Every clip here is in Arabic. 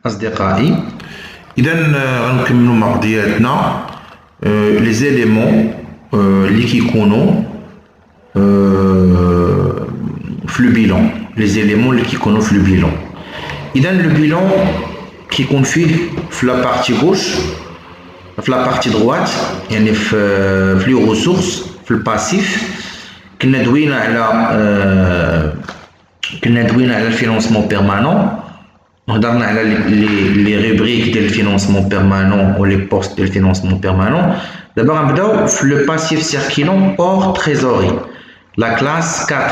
أصدقائي. إذا غنكملوا مع قضياتنا لي زيليمون اللي كيكونوا في لو بيلون. لي زيليمون اللي كيكونوا في لو بيلون. إذا لو بيلون كيكون فيه في لا بارتي غوش، في لا بارتي دغوات، يعني في لي ريسورس، في الباسيف. كنا دوينا على الفينونسمون بيرمانون، هضرنا على لي روبريك ديال الفينونسمون بيرمانون و لي بوست ديال الفينونسمون بيرمانون. دابا غنبداو في لو باسيف سيركيلون اور تريزوري، لا كلاس 4.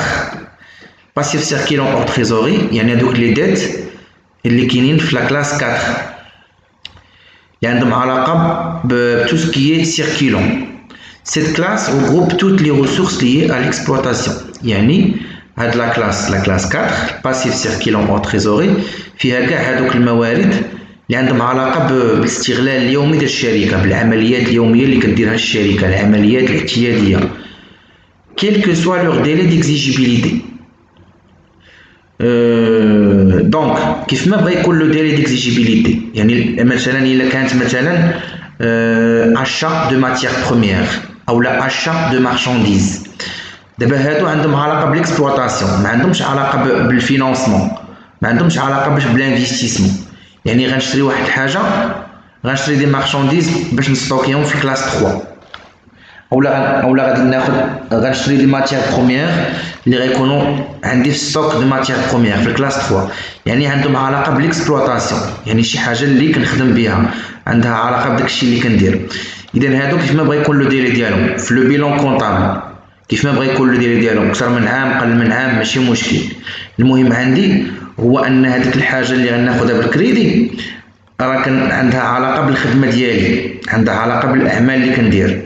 باسيف سيركيلون اور تريزوري يعني هادوك لي ديت اللي كاينين في لا كلاس 4 اللي عندهم علاقه بتو سكي سيركيلون. Cette classe regroupe toutes les ressources liées à l'exploitation. يعني هاد لا كلاس 4 باسيف سيركيلون او تريزوري فيها كاع هادوك الموارد اللي عندهم علاقه بالاستغلال اليومي ديال الشركه، بالعمليات اليوميه اللي كديرها الشركه، العمليات الاعتياديه. quel que soit leur délai d'exigibilité. دونك كيف ما بغا يكون لو ديلي ديكزيجيبيليتي، يعني مثلا الا كانت مثلا achat de matières premières او لا achat de marchandises. دابا هادو عندهم علاقه بالاكسبلوطاسيون، ما عندهمش علاقه بالفينانسمون، ما عندهمش علاقه بالانفستيسمون. يعني غنشري واحد الحاجه، غنشري دي مارشانديز باش نستوكيهم في كلاس 3، اولا غادي غنشري دي ماتيير بروميير اللي غيكونوا عندي في ستوك دو ماتيير بروميير في الكلاس 3. يعني عندهم علاقه بالاكسبلوطاسيون، يعني شي حاجه اللي كنخدم بها عندها علاقه بداك الشيء اللي كندير. اذا هادو كيف ما بغا يكون لو ديلي ديالهم في لو بيلون كونطابل، كيف ما بغا يكون لو ديلي ديالهم اكثر من عام قل من عام ماشي مشكل. المهم عندي هو ان هذيك الحاجه اللي غناخذها بالكريدي راه عندها علاقه بالخدمه ديالي، عندها علاقه بالاعمال اللي كندير،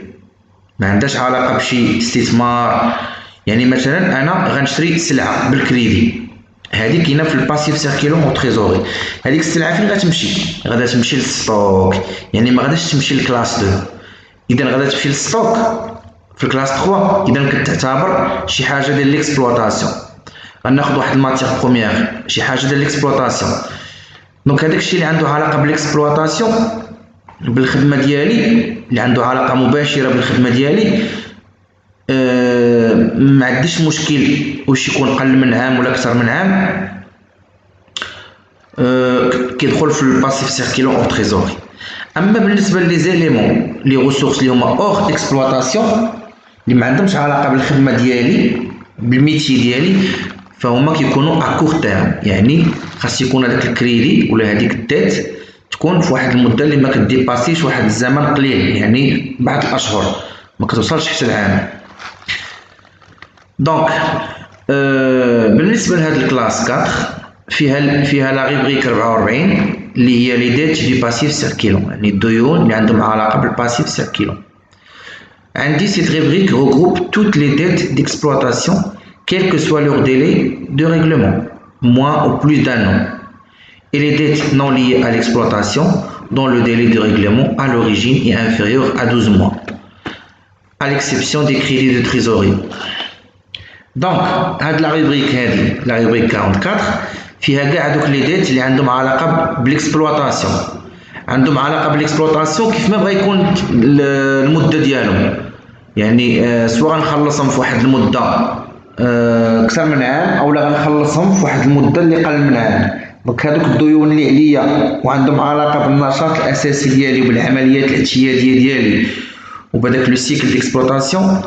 ما عندهاش علاقه بشي استثمار. يعني مثلا انا غنشري سلعه بالكريدي، هذه كاينه في الباسيف سيركيلون او تريزوري. هذيك السلعه فين غتمشي؟ غادا تمشي للستوك، يعني ما غاداش تمشي للكلاس 2. اذا غادا تمشي للستوك في الكلاس 3، اذا كتعتبر شي حاجه ديال ليكسبلوطاسيون. غناخذ واحد الماتيير بروميير، شي حاجه ديال ليكسبلوطاسيون. دونك هذاك الشيء اللي عنده علاقه بالاكسبلوطاسيون، بالخدمه ديالي، اللي عنده علاقه مباشره بالخدمه ديالي، ما عنديش مشكل واش يكون قل من عام ولا اكثر من عام، كيدخل في الباسيف سيركيلون او تريزوري. اما بالنسبه لي زيليمون لي ريسورس اللي هما اور اكسبلوطاسيون، اللي ما عندهمش علاقه بالخدمه ديالي بالميتي ديالي، فهما كيكونوا ا كور تيرم. يعني خاص يكون هذاك الكريدي ولا هذيك الديت تكون في واحد المده اللي ما كديباسيش واحد الزمن قليل، يعني بعض الاشهر، ما كتوصلش حتى العام. دونك بالنسبه لهاد الكلاس 4 فيها لا ريبريك 44 اللي هي لي ديت دي باسيف سيركيلون، يعني الديون اللي عندهم علاقه بالباسيف سيركيلون. عندي سيت ريبريك regroupe toutes les dettes d'exploitation quel que soit leur délai de règlement, moins ou plus d'un an, et les dettes non liées à l'exploitation dont le délai de règlement à l'origine est inférieur à 12 mois, à l'exception des crédits de trésorerie. Donc, هاد لا ريبريك هادي لا ريبريك 44 فيها كاع هادوك لي ديت اللي عندهم علاقه بالاكسبلوطاسيون. عندهم علاقه بالاكسبلوطاسيون كيف ما بغا يكون المده ديالهم، يعني سواء غنخلصهم في واحد المده اكثر من عام اولا غنخلصهم في واحد المده اللي قل من عام. دونك هادوك الديون اللي عليا وعندهم علاقه بالنشاط الاساسي ديالي وبالعمليات الاعتياديه ديالي وبداك لو سيكل ديكسبلوطاسيون،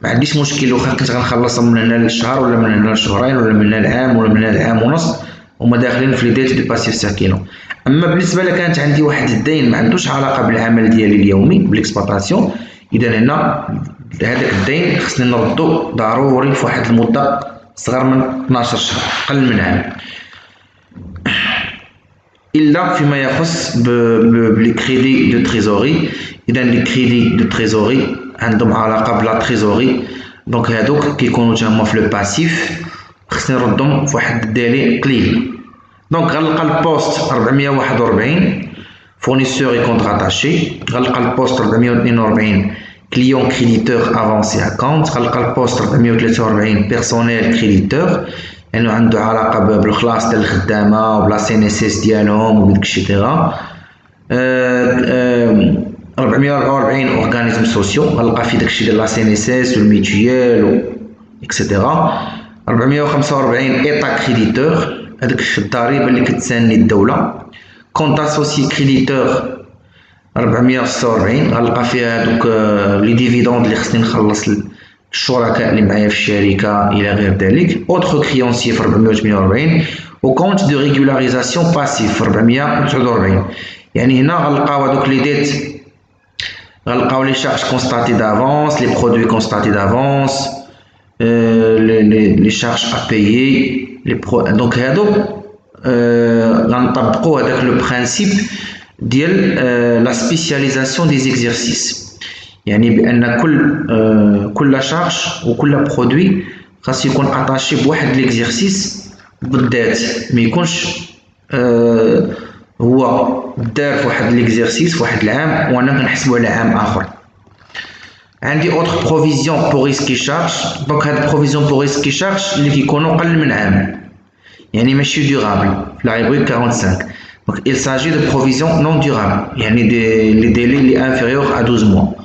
ما عنديش مشكل واخا كنت غنخلصهم من هنا للشهر ولا من هنا لشهرين ولا من هنا لعام ولا من هنا لعام ونص، هما داخلين في لي ديت دو باسيف سيركيلون. اما بالنسبه لك كانت عندي واحد الدين ما عندوش علاقه بالعمل ديالي اليومي بالاكسبلوطاسيون، اذا هنا هذاك الدين خصني نردو ضروري في واحد المده صغر من 12 شهر قل من عام، الا فيما يخص بلي كريدي دو تريزوري. اذا لي كريدي دو تريزوري عندهم علاقه بلا تريزوري، دونك هادوك كيكونوا تا هما في لو باسيف، خصني نردهم في واحد الديلي قليل. دونك غنلقى البوست 441 فورنيسور اي كونترا اتاشي، غنلقى البوست 442 كليون كريديتور افونسي اكونت، غنلقى البوست 443 بيرسونيل كريديتور، لأنه عنده علاقة بالخلاص ديال الخدامة وبلا CNSS ديالهم وداك الشيء تاعها. 444 أورغانيزم سوسيو غنلقى فيه داك الشيء ديال لا CNSS والميتويال إكسيتيرا. 445 إيطا كريديتور هذاك الضريبة اللي كتساني الدولة. كونت أسوسيي كريديتور 446 غنلقى فيها هادوك لي ديفيدوند اللي خصني نخلص الشركاء اللي معايا في الشركة إلى غير ذلك. أوتخ كريونسيي في 448 وكونت دو ريغولاريزاسيون باسيف في 449. يعني هنا غنلقاو هادوك لي ديت غنلقاو لي شارج كونستاتي دافونس لي برودوي كونستاتي دافونس لي شارج ا بايي دونك هادو غنطبقوا هذاك لو برانسيب ديال لا سبيسياليزاسيون دي زيكزيرسيس. يعني بان كل شارج وكل برودوي خاص يكون اتاشي بواحد ليكزيرسيس بالذات، ما يكونش هو دار في واحد ليكزيرسيس في واحد العام وانا كنحسبو على عام اخر. عندي اوتر بروفيزيون بور ريسكي شارج. دونك هاد بروفيزيون بور ريسكي شارج اللي كيكونوا قل من عام، يعني ماشي دورابل في لا rubrique 45. Donc il s'agit de provisions non durables, يعني les délais les inférieurs à 12 mois.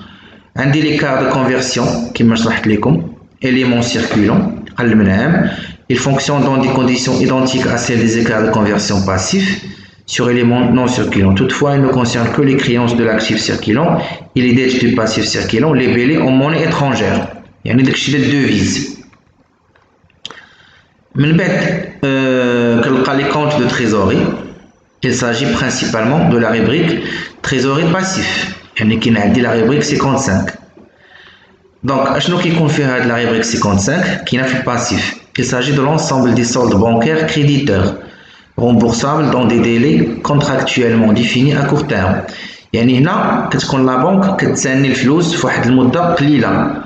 عندي l'écart de conversion كما شرحت لكم éléments circulants قل من عام. Il fonctionne dans des conditions identiques à celles des écarts de conversion passifs sur éléments non circulants. Toutefois, il ne concerne que les créances de l'actif circulant et les dettes du passif circulant libellées en monnaie étrangère. يعني داكشي ديال الدوفيز. من بعد كنلقى les comptes de trésorerie. Il s'agit principalement de la rubrique trésorerie passif. يعني كاين عندي la rubrique 55. Donc اشنو كيكون فيها هاد la rubrique 55 كاينه في الباسيف. Il s'agit de l'ensemble des soldes bancaires créditeurs remboursables dans des délais contractuellement définis à court terme. يعني هنا كتكون لا بنك كتساني الفلوس في واحد المده قليله.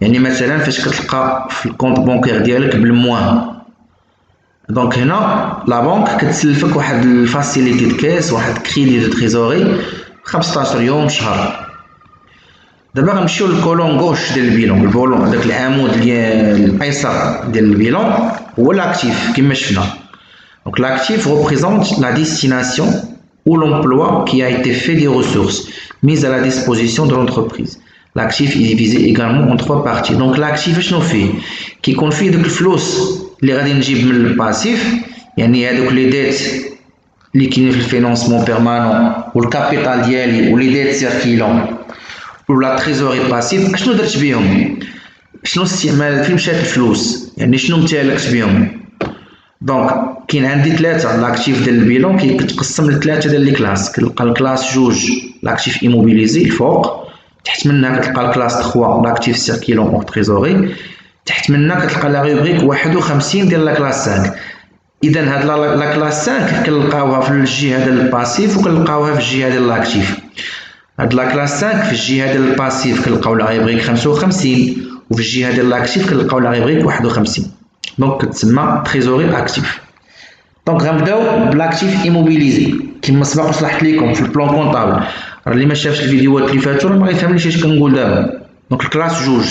يعني مثلا فاش كتلقى في الكونت بانكير ديالك بالموان، دونك هنا لا بنك كتسلفك واحد الفاسيليتي د كاس واحد كريدي دو تريزوري 15 يوم شهر. دابا غنمشيو للكولون غوش ديال البيلون. البولون داك العمود ديال الايسر ديال البيلون هو لاكتيف كما شفنا. Donc l'actif représente la destination ou l'emploi qui a été fait des ressources mises à la disposition de l'entreprise. L'actif est divisé également en trois parties. Donc l'actif شنو فيه؟ كيكون فيه دوك الفلوس اللي غادي نجيب من الباسيف، يعني هذوك لي ديت اللي كاينين في الفينانسمون بيرمانون والكابيتال ديالي ولي ديت سيركيلون ولا تريزوري باسيف. اشنو درت بهم؟ شنو الاستعمال؟ فين مشات الفلوس؟ يعني شنو امتلكت بهم؟ دونك كاين عندي ثلاثه لاكتيف ديال البيلون كيتقسم لثلاثه ديال لي كلاس. كنلقى الكلاس جوج لاكتيف ايموبيليزي الفوق، تحت منها كتلقى الكلاس 3 لاكتيف سيركيلون او تريزوري، تحت منها كتلقى لا روبريك 51 ديال لا كلاس 5. اذا هاد لا كلاس 5 كنلقاوها في الجهه ديال الباسيف وكنلقاوها في الجهه ديال لاكتيف. هاد لا كلاس 5 في الجهه ديال الباسيف كنلقاو لا روبريك 55 وفي الجهه ديال لاكتيف كنلقاو لا روبريك 51. دونك كتسمى تريزوري اكتيف. دونك غنبداو بالاكتيف ايموبيليزي كما سبق شرحت لكم في البلان كونطابل. اللي ما شافش الفيديوهات اللي فاتوا ما غيفهمنيش اش كنقول دابا. دونك الكلاس جوج.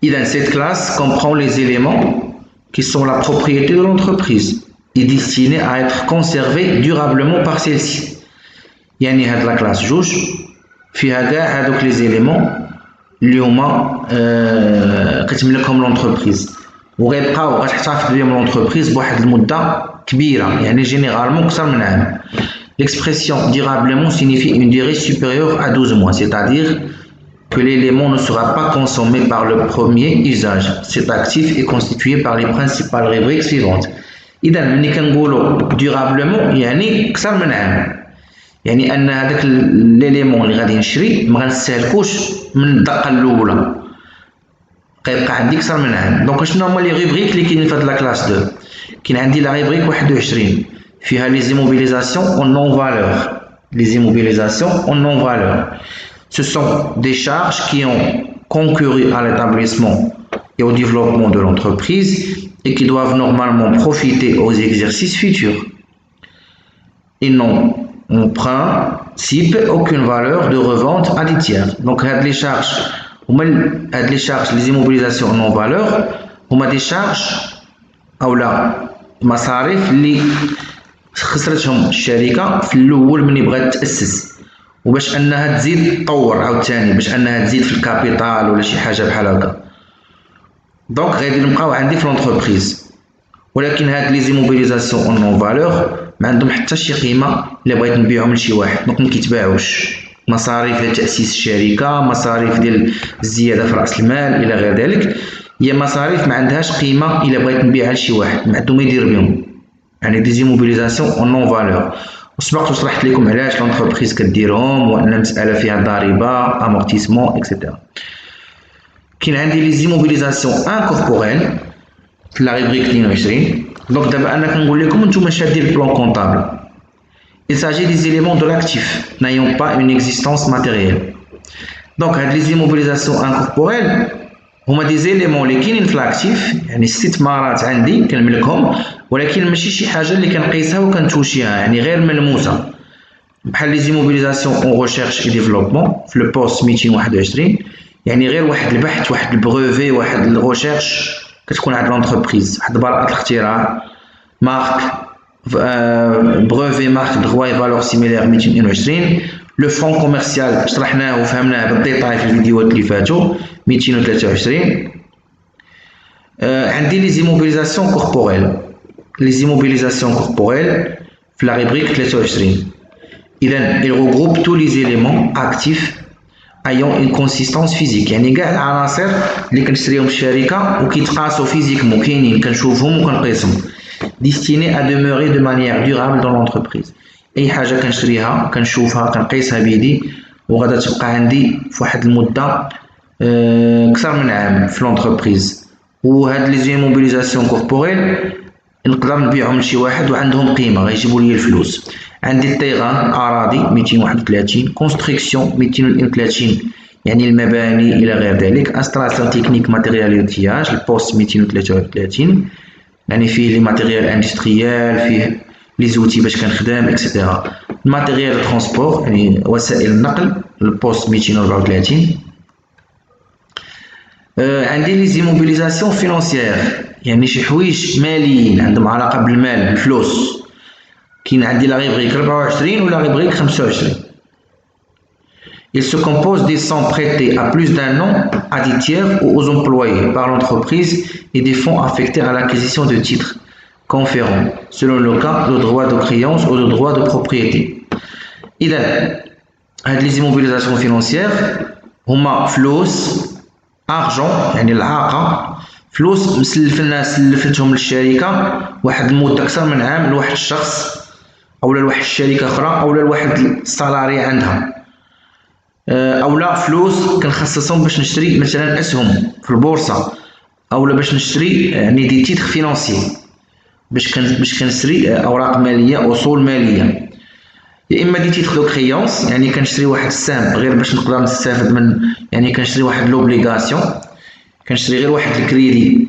إذا cette classe comprend les éléments qui sont la propriété de l'entreprise et destinés à être conservés durablement par celle-ci. يعني هاد لا كلاس جوج فيها كاع هادوك لي زيليمون اللي هما كتملكهم لونتربريز وغيبقاو غتحتفظ بهم لونتربريز بواحد المده كبيره، يعني جينيرالمون اكثر من عام. L'expression durablement signifie une durée supérieure à 12 mois, c'est-à-dire que l'élément ne sera pas consommé par le premier usage. Cet actif est constitué par les principales rubriques suivantes. إذا ملي كنقولوا durablement يعني أكثر من عام، يعني أن هذاك ليليمون اللي غادي نشري ما غنستهلكوش من الدقة الأولى، غيبقى عندي أكثر من عام. دونك شنو هما لي روبريك اللي كاينين في هاد لا كلاس 2؟ كاين عندي لا روبريك 21 فيها les immobilisations en non-valeur. Les immobilisations en non-valeur. Ce sont des charges qui ont concouru à l'établissement et au développement de l'entreprise et qui doivent normalement profiter aux exercices futurs. Ils n'ont en principe aucune valeur de revente à des tiers. Donc, les charges, les immobilisations en non-valeur, هما دي شارج أولا مصاريف اللي خسرتهم الشركة في الأول ملي بغات تأسس، وباش أنها تزيد تطور عاوتاني، باش أنها تزيد في الكابيتال ولا شي حاجة بحال هكا. دونك غادي نبقاو عندي في لونتربريز، ولكن هاد لي زيموبيليزاسيون اون نون فالور ما عندهم حتى شي قيمة إلا بغيت نبيعهم لشي واحد، دونك مكيتباعوش. مصاريف ديال تأسيس الشركة، مصاريف ديال الزيادة في رأس المال إلى غير ذلك، هي مصاريف ما عندهاش قيمة إلا بغيت نبيعها لشي واحد، ما عندهم يدير بهم، يعني دي زيموبيليزاسيون اون نون فالور. وسبقت وشرحت لكم علاش لونتربريز كديرهم، وأن المسألة فيها ضريبة، امورتيسمون اكسيتيرا. كاين عندي لي زيموبيليزاسيون انكوربوريل في لا ريبريك 22. دونك دابا أنا كنقول لكم نتوما شادين البلان كونطابل. Il s'agit des éléments de l'actif n'ayant pas une existence matérielle. Donc, les immobilisations incorporelles هما des éléments اللي كاينين في l'actif، يعني استثمارات عندي كنملكهم، ولكن ماشي شي حاجة اللي كنقيسها وكنتوشيها، يعني غير ملموسة. بحال لي زيموبيليزاسيون اون ريشيرش اي ديفلوبمون في لو بوست 221، يعني غير واحد البحث، واحد البروفي، واحد الريشيرش كتكون عند لونتربريز، واحد براءة الاختراع، مارك، brevet marque droit et valeur similaire 221. لو فون كوميرسيال شرحناه وفهمناه بالديتاي في الفيديوهات اللي فاتوا 223. عندي لي زيموبيليزاسيون كوربوريل، لي زيموبيليزاسيون كوربوريل في لا ريبريك 23. إذا il regroupe tous les éléments actifs ayant une consistance physique، يعني كاع العناصر اللي كنشريهم في الشركة وكيتقاسوا فيزيكمون، كاينين كنشوفهم وكنقيسهم. destiné à demeurer de manière durable dans l'entreprise. أي حاجة كنشريها كنشوفها كنقيسها بيدي وغادا تبقى عندي في واحد المدة أكثر من عام في لونتربريز. وهاد لي زيموبيليزاسيون كوربوريل نقدر نبيعهم لشي واحد وعندهم قيمة غيجيبوا لي الفلوس. عندي الطيران أراضي 231، كونستركسيون 232 يعني المباني إلى غير ذلك، انستالاسيون تكنيك ماتيريال اوتياج البوست 233 يعني فيه لي ماتيريال اندستريال، فيه لي زوتي باش كنخدم اكسيتيرا. الماتيريال ترونسبور يعني وسائل النقل البوست 234. عندي لي زيموبيليزاسيون فينانسيير يعني شي حوايج ماليين عندهم علاقه بالمال بالفلوس. كاين عندي لا ريبريك 24 ولا ريبريك 25. Il se compose des sommes prêtées à plus d'un an à des tiers ou aux employés par l'entreprise et des fonds affectés à l'acquisition de titres conférant, selon le cas, le droit de créance ou le droit de propriété. إذا هاد les immobilisations financières هما فلوس argent يعني العاقة، فلوس مسلف الناس سلفتهم للشركة واحد المدة أكثر من عام لواحد الشخص أو لواحد الشركة أخرى أو لواحد السالاري عندها، أولا فلوس كنخصصهم باش نشري مثلا أسهم في البورصة، أولا باش نشري يعني دي تيتر فينانسي باش كنشري أوراق مالية أصول مالية، يا إما دي تيتر دو كريونس يعني كنشري واحد السهم غير باش نقدر نستافد من، يعني كنشري واحد لوبليغاسيون، كنشري غير واحد الكريدي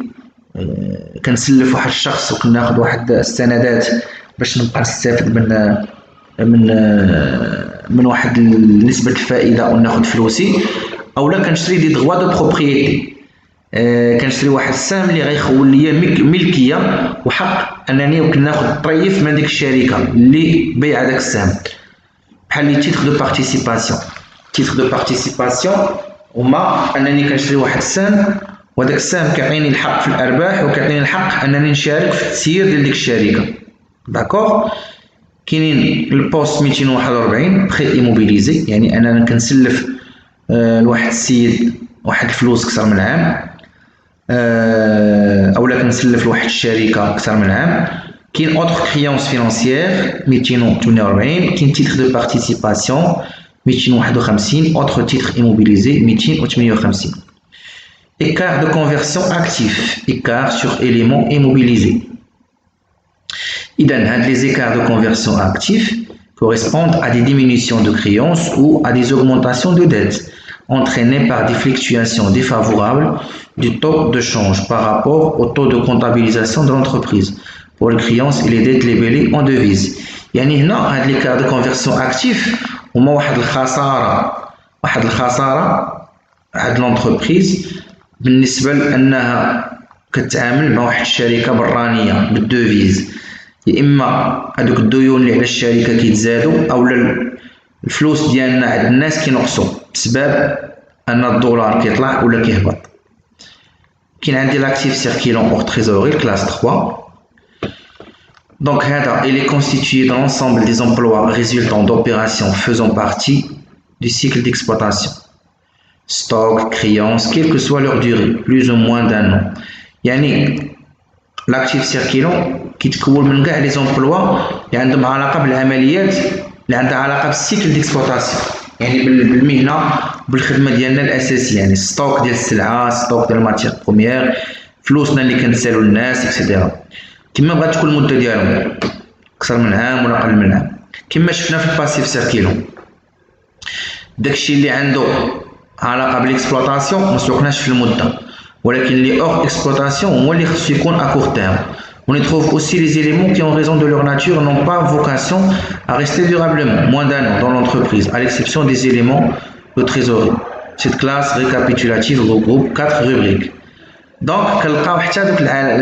كنسلف واحد الشخص وكناخد واحد السندات باش نبقى نستافد من واحد نسبة الفائدة وناخد فلوسي، أولا كنشري دي دغوا دو بروبريتي، كنشري واحد السهم اللي غيخول ليا ملكية وحق أنني ناخد طريف من ديك الشركة اللي بيع داك السهم، بحال لي تيتر دو بارتيسيباسيون. تيتر دو بارتيسيباسيون هما أنني كنشري واحد السهم وداك السهم كيعطيني الحق في الأرباح وكيعطيني الحق أنني نشارك في التسيير ديال ديك الشركة. داكوغ. كاينين البوست 241 بخي ايموبيليزي يعني انا كنسلف لواحد السيد واحد الفلوس اكثر من عام، اولا كنسلف لواحد الشركه اكثر من عام. كاين اوتر كريونس فينانسيير 248، كاين تيتر دو بارتيسيباسيون 251، اوتر تيتر ايموبيليزي 258. écart de conversion actif, écart sur élément immobilisé. Les écarts de conversion actifs correspondent à des diminutions de créances ou à des augmentations de dettes entraînées par des fluctuations défavorables du taux de change par rapport au taux de comptabilisation de l'entreprise pour les créances et les dettes labellées en devises. يعني هنا هاد l'écart de conversion actif هما واحد الخسارة عند l'entreprise بالنسبة لأنها كتعامل مع واحد الشركه برانيه بالدوفيز، يا اما هذوك الديون اللي على الشركه كيتزادوا اولا الفلوس ديالنا عند الناس كينقصوا بسبب ان الدولار كيطلع ولا كيهبط. كاين عندي لاكتيف سيركيلون اور تريزوري كلاس 3. Donc, il est constitué de l'ensemble des emplois résultant d'opérations faisant partie du cycle d'exploitation. Stock, créance, quelle que soit leur durée, plus ou moins d'un an. يعني l'actif circulant كيتكون من كاع لي زومبلوا اللي عندهم علاقه بالعمليات اللي عندها علاقه بالسيكل ديكسبلوطاسيون، يعني بالمهنه بالخدمه ديالنا الاساسيه، يعني ستوك ديال السلعه، ستوك ديال الماتيير بروميير، فلوسنا اللي كنسالو للناس اكسيتيرا. كما بغات تكون المده ديالهم اكثر من عام ولا اقل من عام. كما شفنا في الباسيف سيركيلون داكشي اللي عنده علاقه بالاكسبلوطاسيون ما سوقناش في المده، ولكن اللي اور اكسبلوطاسيون هو اللي خصو يكون ا كور تيرم. On y trouve aussi les éléments qui, en raison de leur nature, n'ont pas vocation à rester durablement moins d'un an dans l'entreprise, à l'exception des éléments de trésorerie. Cette classe récapitulative regroupe 4 rubriques. Donc, كنلقاو حتى دوك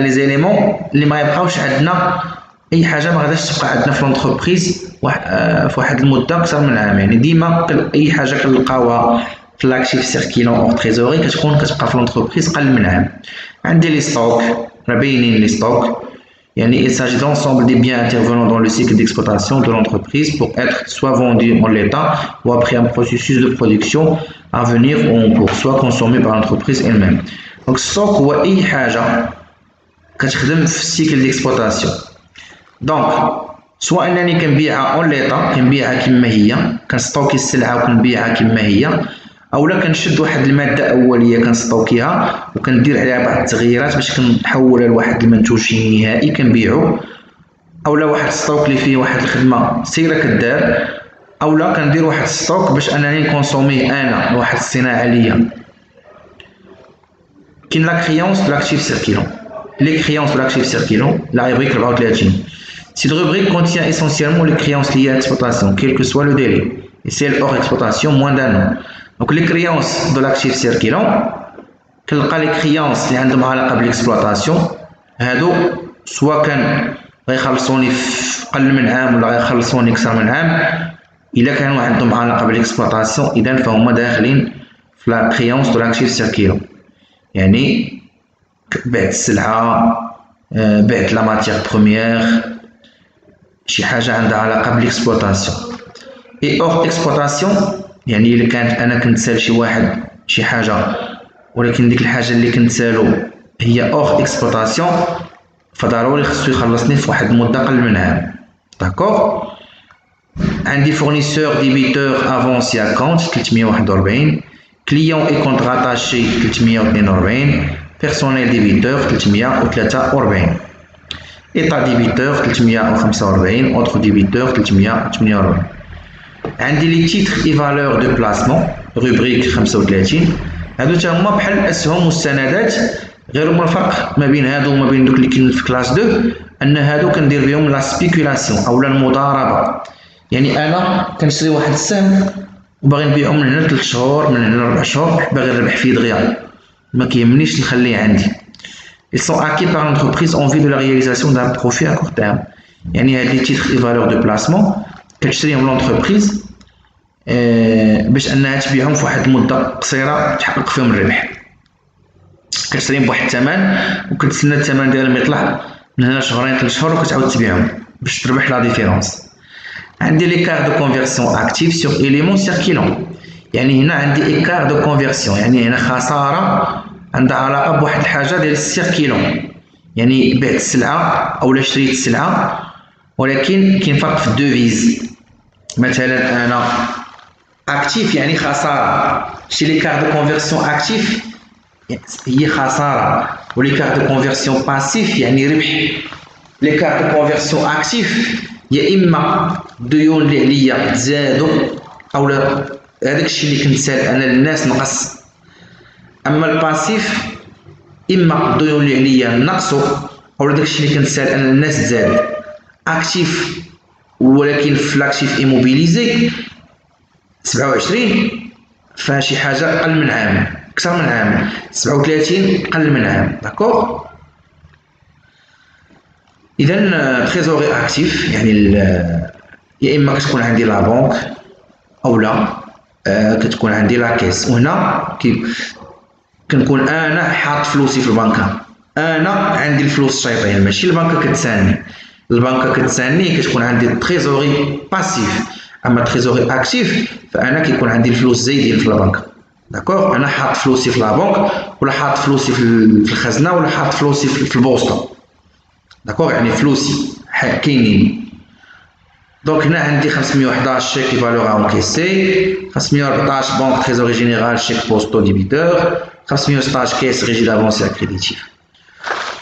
les éléments اللي ما يبقاوش عندنا اي حاجه ما غاداش تبقى عندنا في لونتربريز في واحد المده اكثر من عام. يعني ديما اي حاجه كنلقاوها في لاكتيف سيركيلون اور تريزوري كتبقى في لونتربريز قل من عام. عندي لي ستوك راه باينين لي ستوك، يعني il s'agit d'ensemble des biens intervenant dans le cycle d'exploitation de l'entreprise pour être soit vendus en l'état ou après un processus de production à venir ou en cours, soit consommés par l'entreprise elle-même. Donc stock هو اي حاجه كتخدم في السيكل ديكسبلوطاسيون. دونك سواء انني كنبيعها اون ليطا كنبيعها كما هي، كنستوكي السلعه وكنبيعها كما هي، اولا كنشد واحد الماده اوليه كنستوكيها وكندير عليها بعض التغييرات باش كنحولها لواحد المنتوج نهائي كنبيعو، اولا واحد الستوك اللي فيه واحد الخدمه سيره كدار، اولا كندير واحد الستوك باش انني نكونسوميه انا واحد الصناعه ليا. كاين لا كريونس دو لاكتيف سيركيلون. Les créances de l'actif circulant, la rubrique 34. Cette rubrique contient essentiellement les créances liées à l'exploitation, quel que soit le délai, et celles hors exploitation moins d'un an. Donc les créances de l'actif circulant, كنلقى les créances اللي عندهم علاقه بالاكسبلوطاسيون، هادو سواء كان غيخلصوني في قل من عام ولا غيخلصوني اكثر من عام، الا كانوا عندهم علاقه بالاكسبلوطاسيون اذا فهم داخلين في لا créance de l'actif circulant. يعني بعت السلعه، بعت لا ماتيير بروميير، شي حاجه عندها علاقه بالاكسبلوطاسيون. اي اور اكسبلوطاسيون يعني الا كانت انا كنتسال شي واحد شي حاجه ولكن ديك الحاجه اللي كنتسالو هي اور اكسبلوطاسيون فضروري خصو يخلصني في واحد المده قل من عام. داكوغ. عندي فورنيسور ديبيتور افونسي اكونت 341، كليون اي كونت راتاشي 342، personnel débiteur 343, état débiteur 345, autres débiteurs 348. عندي les titres et valeurs de placement rubrique 35. هادو تا هما بحال الاسهم والسندات، غير هما الفرق ما بين هادو وما بين دوك اللي كاينين في كلاس 2 ان هادو كندير بهم لا سبيكولاسيون اولا المضاربه. يعني انا كنشري واحد السهم وباغي نبيعو من هنا 3 شهور من هنا 4 شهور باغي نربح فيه دغيا، ما كيهمنيش نخليه عندي. Ils sont acquis par l'entreprise en vue de la réalisation d'un profit à court terme. يعني هاد لي تيتر اي فالور دو بلاسمون كتشريهم لونتربريز باش انها تبيعهم في واحد المده قصيره تحقق فيهم الربح. كتشريهم بواحد الثمن وكتسنى الثمن ديالهم يطلع من هنا شهرين 3 شهور وكتعاود تبيعهم باش تربح لا ديفيرونس. عندي ليكار دو كونفيرسيون اكتيف سور إيليمون سيركيلون. يعني هنا عندي ايكار دو كونفيرسيون، يعني هنا خساره عندها علاقه بواحد الحاجه ديال السيركيلون، يعني بعت السلعه اولا شريت السلعه ولكن كاين فرق في الدوفيز. مثلا انا اكتيف يعني خساره، شي ليكار دو كونفيرسيون اكتيف هي خساره، وليكار دو كونفيرسيون باسيف يعني ربح. ليكار دو كونفيرسيون اكتيف يا اما ديون اللي عليا تزادوا اولا هذاك الشيء اللي كنت سال انا للناس نقص. اما الباسيف اما الديون اللي عليا نقصوا اولا داك الشيء اللي كنت سال انا للناس تزاد. اكتيف ولكن في لاكتيف ايموبيليزي 27 فشي حاجه قل من عام اكثر من عام، 37 قل من عام. داكوغ. اذا تريزوري اكتيف يعني يا اما كتكون عندي لا بنك او لا كتكون عندي لا كيس. وهنا كنكون انا حاط فلوسي في البنكه، انا عندي الفلوس شايطين، ماشي البنكه كتساني. البنكه كتساني كتكون عندي تريزوري باسيف، اما تريزوري اكتيف فانا كيكون عندي الفلوس زايدين في البنكه. داكوغ، انا حاط فلوسي في لا بنك ولا حاط فلوسي في الخزنه ولا حاط فلوسي في البوسطه. داكوغ، يعني فلوسي كاينين. دونك هنا عندي 511 شيك كي فالور انكيسي، 514 بنك تريزوري جينيرال شيك بوستو ديبيتور، 516 كيس ريجي دافونسي اكريديتيف.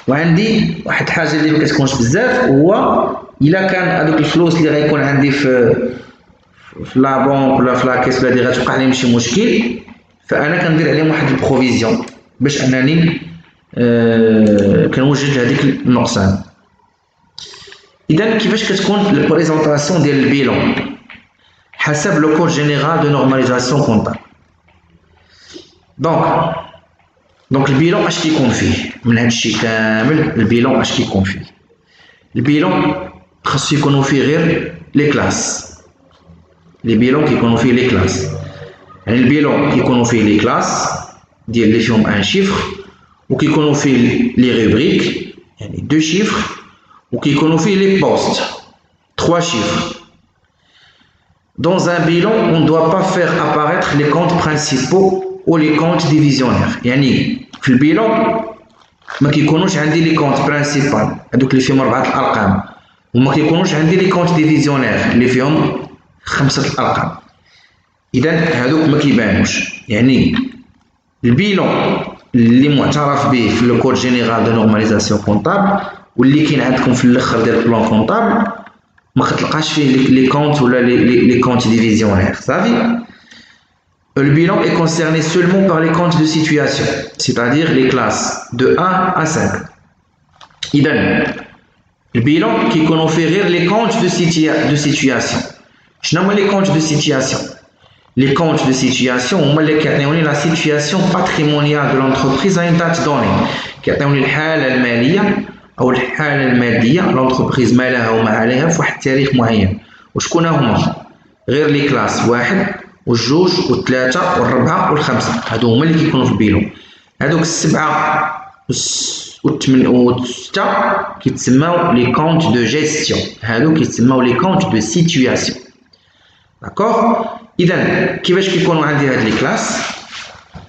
وعندي واحد الحاجه اللي ما كتكونش بزاف، هو الا كان هذوك الفلوس اللي غيكون عندي في لا بنك ولا في لا كيس ولا غتوقع لهم شي مشكل، فانا كندير عليهم واحد البروفيزيون باش انني كنوجد هذيك النقصان. اذا كيفاش كتكون البريزونطاسيون ديال البيلون حسب لو كود جينيرال دو نورماليزاسيون كونطابل. دونك البيلون اش كيكون فيه من هذا الشيء كامل؟ البيلون اش كيكون فيه؟ البيلون خاصو يكونوا فيه غير لي كلاس. لي بيلون كيكونوا فيه لي كلاس، يعني البيلون كيكونوا فيه لي كلاس ديال اللي فيهم ان شيفر، وكيكونوا فيه لي روبريك يعني دو شيفر، وكيكونوا فيه لي بوست 3 chiffres. Dans un bilan, on ne doit pas faire apparaître les comptes principaux ou les comptes divisionnaires. يعني في البيلون ما كيكونوش عندي لي كونت برينسيبال هذوك اللي فيهم 4 الارقام، وما كيكونوش عندي لي كونت ديفيزيونير اللي فيهم 5 الارقام. اذا هذوك ما كيبانوش. يعني البيلون اللي معترف به في لو كود جينيرال دو نورماليزاسيون كونطابل واللي كاين عندكم في الاخر ديال البلان كونطابل ما كتلقاش فيه لي كونت ولا لي كونت ديفيزيونير. صافي. Le bilan est concerné seulement par les comptes de situation, c'est-à-dire les classes de 1 à 5. إذن البيلون كيكونوا فيه غير les comptes de situation. شنو هما les comptes de situation؟ Les comptes de situation هما اللي كيعطيوني la situation patrimoniale de l'entreprise à une date donnée. كيعطيوني الحالة المالية أو الحالة المادية l'entreprise ما لها وما عليها في واحد التاريخ معين. وشكون هما؟ غير لي كلاس 1 والجوج والثلاثة والربعة والخمسة، هادو هما اللي كيكونوا في البيلون. هادوك السبعة والثمانية والستة كيتسماو لي كونت دو جيستيون، هادو كيتسماو لي كونت دو سيتوياسيون. داكوغ. إذا كيفاش كيكونوا عندي هاد لي كلاس؟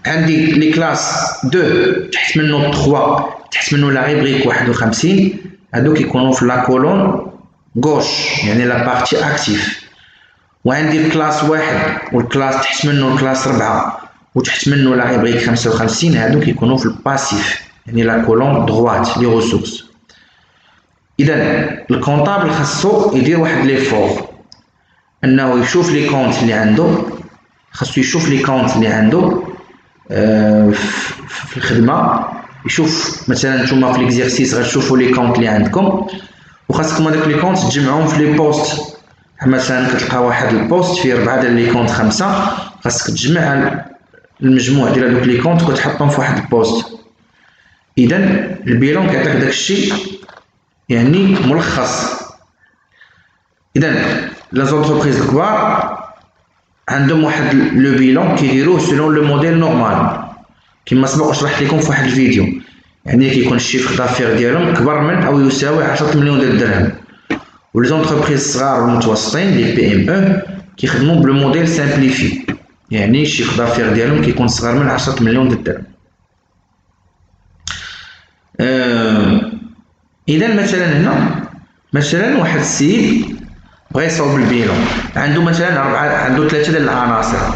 عندي لي كلاس 2 تحت منو 3 تحت منو لا ريبريك 51، هادو كيكونوا في لا كولون غوش يعني لا بارتي اكتيف. وعندي الكلاس 1 والكلاس تحت منو الكلاس 4 وتحت منو لا ريبريك 55، هادو كيكونوا في الباسيف يعني لا كولون دروات لي ريسورس. اذا الكونطابل خاصو يدير واحد ليفور انه يشوف لي كونت اللي عنده، خاصو يشوف لي كونت اللي عنده في الخدمه. يشوف مثلا نتوما في ليكزيرسيس غتشوفوا لي كونت اللي عندكم، وخاصكم هذوك لي كونت تجمعوهم في لي بوست. مثلا كتلقى واحد البوست فيه 4 ديال لي كونت 5، خاصك تجمع المجموع ديال هذوك لي كونت وتحطهم في واحد البوست. اذا البيلون كيعطيك داك الشيء يعني ملخص. اذا لا زونتربريز الكبار عندهم واحد لو بيلون كيديروه سولون لو موديل نورمال كما سبق شرحت لكم في واحد الفيديو، يعني كيكون الشيفر دافير ديالهم كبر من او يساوي 10 مليون ديال الدرهم. ولي زونتربريز الصغار والمتوسطين لي بي ام او كيخدموا بلو موديل سامبليفي، يعني الشيفر دافير ديالهم كيكون صغر من 10 مليون ديال الدرهم. اذا مثلا هنا مثلا واحد السيد بغا يصاوب البيلون، عنده مثلا عنده 3 ديال العناصر،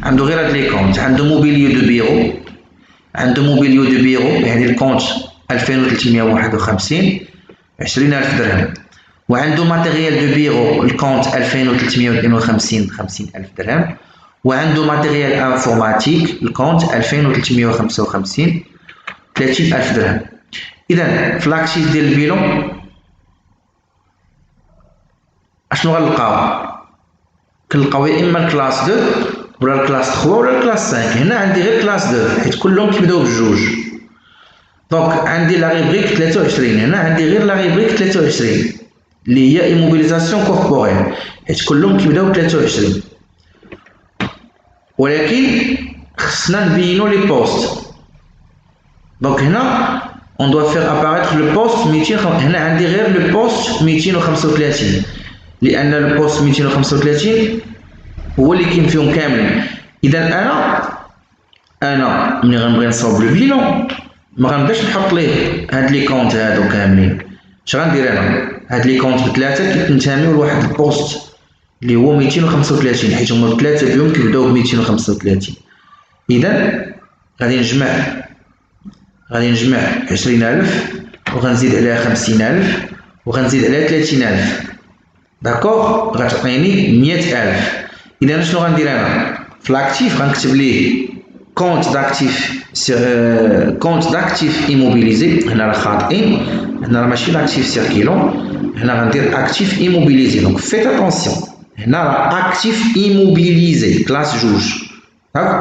عنده غير هاد لي كونت، عنده موبيليو دو بيرو، عنده موبيليو دو بيرو يعني الكونت 2351 20000 درهم، وعنده ماتيريال دو بيرو الكونت 2352 50000 درهم، وعنده ماتيريال انفورماتيك الكونت 2355 30000 درهم. اذا في لاكتيف ديال البيلون اشنو غنلقاو؟ كنلقاو يا اما الكلاس 2 ولا الكلاس 3 ولا الكلاس 5. هنا عندي غير كلاس 2 حيت كلهم كيبداو بجوج. دونك عندي لا ريبريك 23 هنا عندي غير لا ريبريك 23 اللي هي ايموبيليزاسيون كوربوريل حيت كلهم كيبداو ب 23 ولكن خصنا نبينو لي بوست. دونك هنا on doit faire apparaître le poste 200 هنا عندي غير le poste 235 لأن le poste 235 هو اللي كاين فيهم كاملين. إذا أنا ملي غنبغي نصاوب لو بيلون ما غنبداش نحط ليه هاد لي كونت هادو كاملين. اش غندير انا؟ هاد لي كونت بثلاثه كيتنتميو لواحد البوست اللي هو 235 حيت هما ثلاثه بهم كيبداو ب 235. اذا غادي نجمع 20000 وغنزيد عليها 50000 وغنزيد عليها 30000 داكوغ غتعطيني 100000. اذا شنو غندير انا؟ في لاكتيف غنكتب ليه compte d'actifs immobilisés. هنا راه خاطئين، هنا راه ماشي l'actif circulant، هنا غندير actif immobilisé. donc faites attention، هنا راه actif immobilisé classe جوج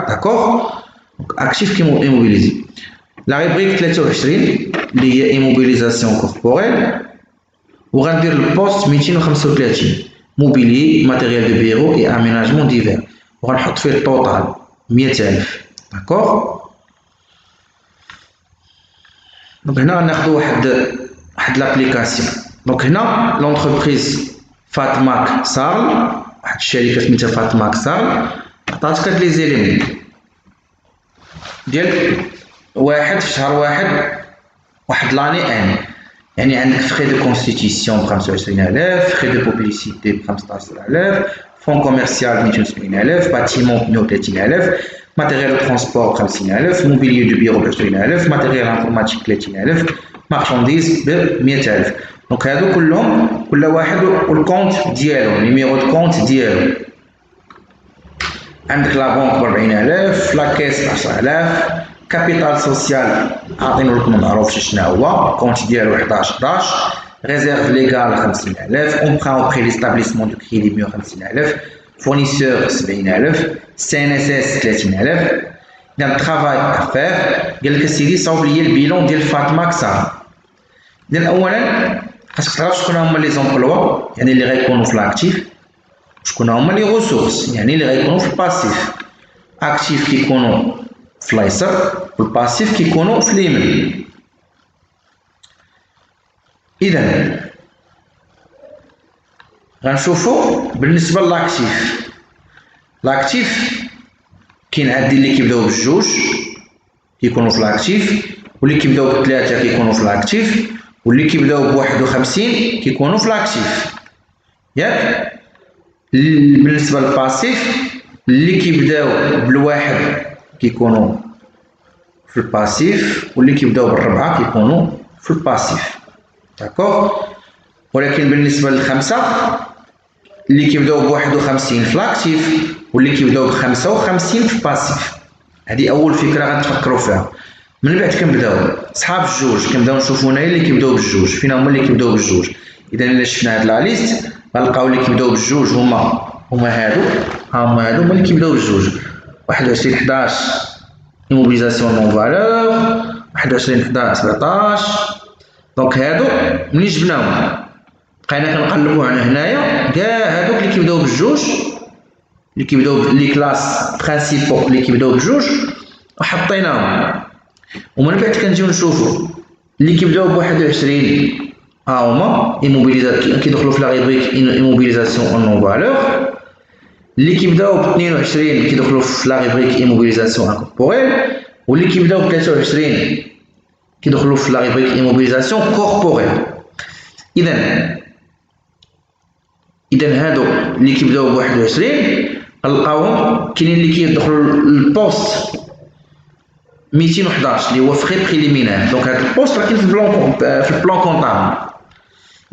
d'accord. donc actif immobilisé. la rubrique 23 اللي هي immobilisation corporelle وغندير البوست 235 mobilier matériel de bureau et aménagement divers وغنحط فيه التوتال 100000 d'accord. donc هنا غناخدو واحد لابليكاسيون. donc هنا لونتربريز فاتماك سارل، واحد الشركه سميتها فاتماك سارل، عطاتك هاد لي زيليمون ديال واحد في شهر واحد لاني ان. يعني عندك فخي دو كونستيتيسيون ب 25000، فخي دو بوبليسيتي ب 15000، فون كوميرسيال ب 27000، باتيمون ب 130000، matériel de transport 50000، mobilier de bureau ب 20000، matériel informatique 30000، marchandises ب 100000. دونك هادو كلهم كل واحد والكونت ديالو، نيميرو دو كونت ديالو. عندك لا بنك ب 40000، لا كيس ب 10000، كابيتال سوسيال عاطينو لكم معروف شنو هو، كونت ديالو 11 ريزيرف ليغال 50000، امبران اوبري ليستابليسمون دو كريدي 150000، فورنيسور 70000، CNSS 30000. إذا ترافاي أفير قال لك السيدي صاوب لي البيلون ديال فاطمة كسار. إذا أولا خاصك تعرف شكون هما لي زومبلوا يعني اللي غيكونوا في لاكتيف، شكون هما لي غوسورس يعني اللي غيكونوا في الباسيف. اكتيف كيكونوا في اليسار والباسيف كيكونوا في اليمين. إذا غنشوفو بالنسبة للاكتيف. لاكتيف كاين عندي اللي كيبداو بجوج كيكونوا في لاكتيف، واللي كيبداو بثلاثة كيكونوا في لاكتيف، واللي كيبداو ب51 كيكونوا في لاكتيف ياك. بالنسبة للباسيف اللي كيبداو بالواحد كيكونوا في الباسيف، واللي كيبداو بالربعة كيكونوا في الباسيف داكوغ. ولكن بالنسبة للخمسة اللي كيبداو ب51 في لاكتيف واللي كيبداو ب55 في الباسيف. هذه اول فكره غتفكروا فيها. من بعد كنبداو صحاب الجوج، كنبداو نشوفوا هنايا اللي كيبداو بالجوج فين هما اللي كيبداو بالجوج. اذا الا شفنا هاد لا ليست غنلقاو اللي كيبداو بالجوج هما هادو، هما اللي كيبداو بالجوج. 21 11 ايموبيليزاسيون نون فالور، 21 11 17. دونك هادو ملي جبناهم بقينا كنقلبوا على هنايا كاع هادوك اللي كيبداو بالجوج، اللي كيبداو لي كلاس برينسيبو اللي كيبداو بجوج وحطيناهم. ومن بعد كنجيو نشوفوا اللي كيبداو ب 21 ها هما ايموبيليزاسيون كيدخلوا في لا ريبريك ايموبيليزاسيون اون نون فالور. اللي كيبداو ب 22 كيدخلوا في لا ريبريك ايموبيليزاسيون انكوربوريل، واللي كيبداو ب 23 كيدخلوا في لا ريبريك ايموبيليزاسيون كوربوريل. اذا هادو اللي كيبداو ب 21 غنلقاوهم كاينين اللي كيدخلوا للبوست 211 اللي هو فخي بريليمينير. دونك هاد البوست راه كاين في البلان كونطابل.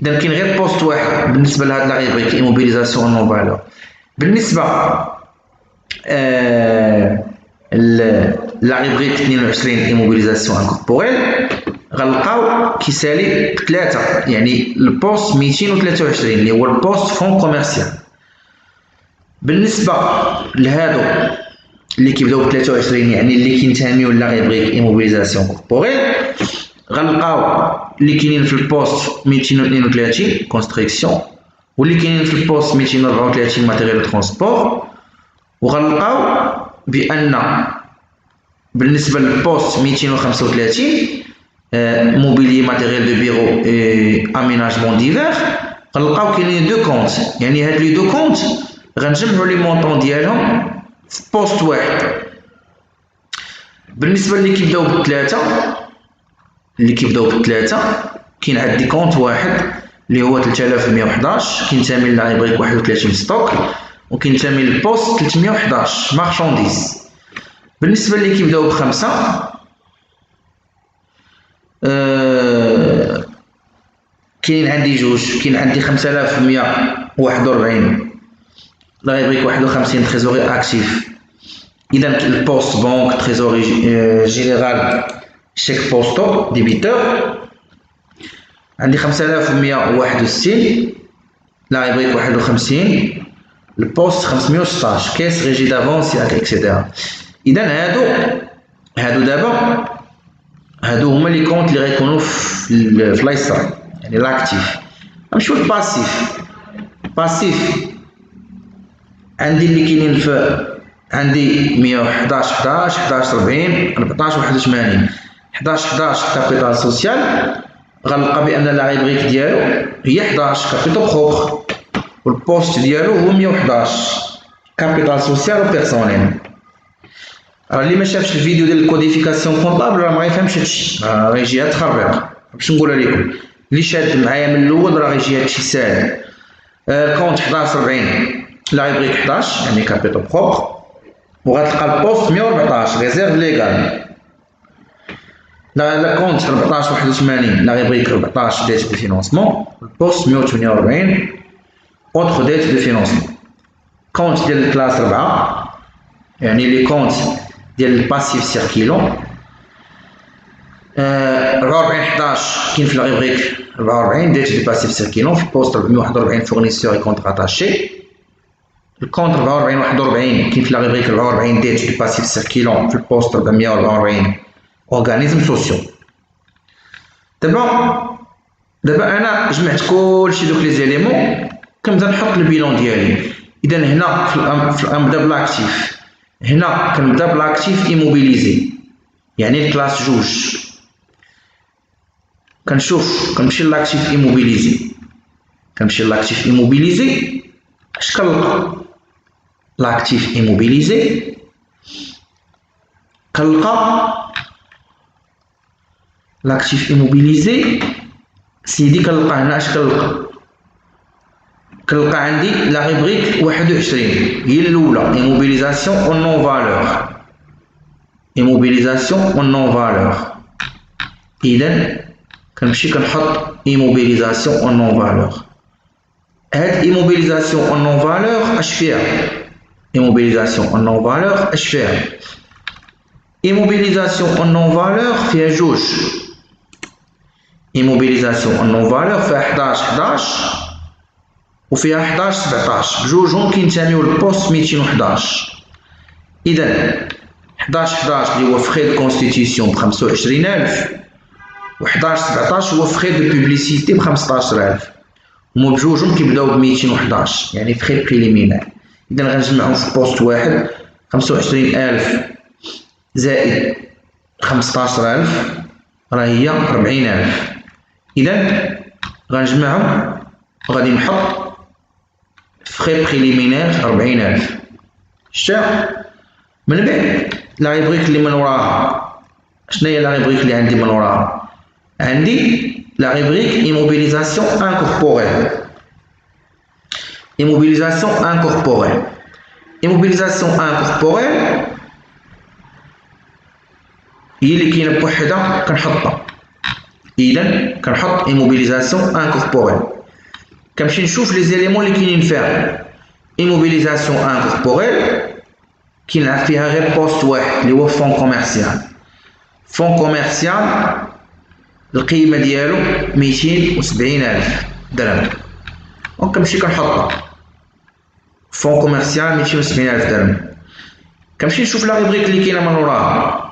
اذا كاين غير بوست واحد بالنسبه لهاد لا ريبريك ايموبيليزاسيون نون فالور. بالنسبه لا ريبريك 22 ايموبيليزاسيون انكوربوريل غنلقاو كيسالي ثلاثه، يعني البوست 223 اللي هو البوست فون كوميرسيال. بالنسبه لهادو اللي كيبداو ب 23 يعني اللي كينتميو لا ريبريك ايموبيليزاسيون كوربوريل غنلقاو اللي كاينين في البوست 232 كونستركسيون واللي كاينين في البوست 234 ماتيريال ترونسبور، وغنلقاو بان بالنسبه للبوست 235 موبيلي ماتيريال دو بيرو اي اميناجمون ديفير، غنلقاو كاينين دو كونت. يعني هاد لي دو كونت غنجمعوا لي مونطون ديالهم في بوست واحد. بالنسبه اللي كيبداو بالثلاثه كاين عندي كونت واحد اللي هو 3111 كينتمي للايبريك 31 ستوك وكينتمي للبوست 311 مارشانديز. بالنسبه اللي كيبداو بخمسه كاين عندي جوج، كاين عندي 5141 لايبريك 51 تريزوري اكتيف، اذا البوست بنك تريزوري جينيرال شيك بوستو ديبيتور. عندي 5161 لايبريك 51 البوست 516 كيس ريجي دافونس اكسيتيرا. اذا هادو دابا هادو هما لي كونت اللي غيكونوا في اليسار، يعني لاكتيف. نمشيو للباسيف. عندي اللي كاينين في عندي 111 11 11 40 14 81 11 كابيتال سوسيال. غنلقى بان لايبريك ديالو هي 11 كابيتال بروبر والبوست ديالو هو 111 كابيتال سوسيال وبيرسونيل. اللي ما شافش الفيديو ديال الكوديفيكاسيون كونطابل راه ما غيفهمش هادشي، راه غيجي تخربيق. باش نقولها لكم اللي شاد معايا من الاول راه غيجي هادشي ساهل. كونت 11 40 لايبريك 11 يعني كابيتال بروبر، وغتلقى البوست 114 ريزيرف ليغال. لا كونت 14 81 لايبريك 14 ديت دو فينونسمون، البوست 148 اوتر ديت دو فينونسمون. كونت ديال الكلاس 4 يعني لي كونت ديال الباسيف سيركيلون 44 11 كاين في لايبريك 44 ديت دو باسيف سيركيلون، في البوست 441 فورنيسور اي كونتر اتاشي. الكونت 44 41 كاين في لايبريك 44 ديت دو باسيف سيركيلون، في البوست 444 اورغانيزم سوسيو. دابا انا جمعت كلشي دوك لي زيليمون كنبدا نحط البيلون ديالي. اذا هنا في نبدا بلاكتيف، هنا كنبدا بلاكتيف ايموبيليزي يعني الكلاس جوج. كنمشي لاكتيف ايموبيليزي، اش كنلقى؟ لاكتيف ايموبيليزي كنلقى لاكتيف ايموبيليزي سيدي. كنلقى هنا اش كنلقى عندي لا ريبريك 21 هي الاولى ايموبيليزاسيون او نون فالور. اذا كنمشي كنحط ايموبيليزاسيون او نون فالور. هاد ايموبيليزاسيون او نون فالور اش فيها؟ ايموبيليزاسيون او نون فالور فيها جوج. ايموبيليزاسيون او نون فالور فيها 11 11 وفيها 11 17 بجوجهم كينتميو للبوست 211. اذا 11 11 اللي هو فخي دو كونستيتيسيون ب 25000 و 11 17 هو فخي دو بوبليسيتي ب 15000. هما بجوجهم كيبداو ب 211 يعني فخي بريليمينار. اذا غنجمعهم في بوست واحد 25000 زائد 15000 راه هي 40000. اذا غنجمعهم وغادي نحط فخي بريليمينار 40000. شتا من بعد لا ريبريك اللي من وراها. شناهي لا ريبريك اللي عندي من وراها؟ عندي لا ريبريك immobilisation incorporelle. Immobilisation incorporelle هي اللي كاينه بوحدها كنحطها. اذا كنحط immobilisation incorporelle. كنمشي نشوف لي زيليمون اللي كاينين فيها. immobilisation incorporelle كاين فيها غير بوست واحد اللي هو فون كوميرسيال القيمه ديالو 270000 درهم. دونك كنمشي كنحطها فون كوميرسيال 270000 درهم. كنمشي نشوف لا ريبريك اللي كاينه من وراها.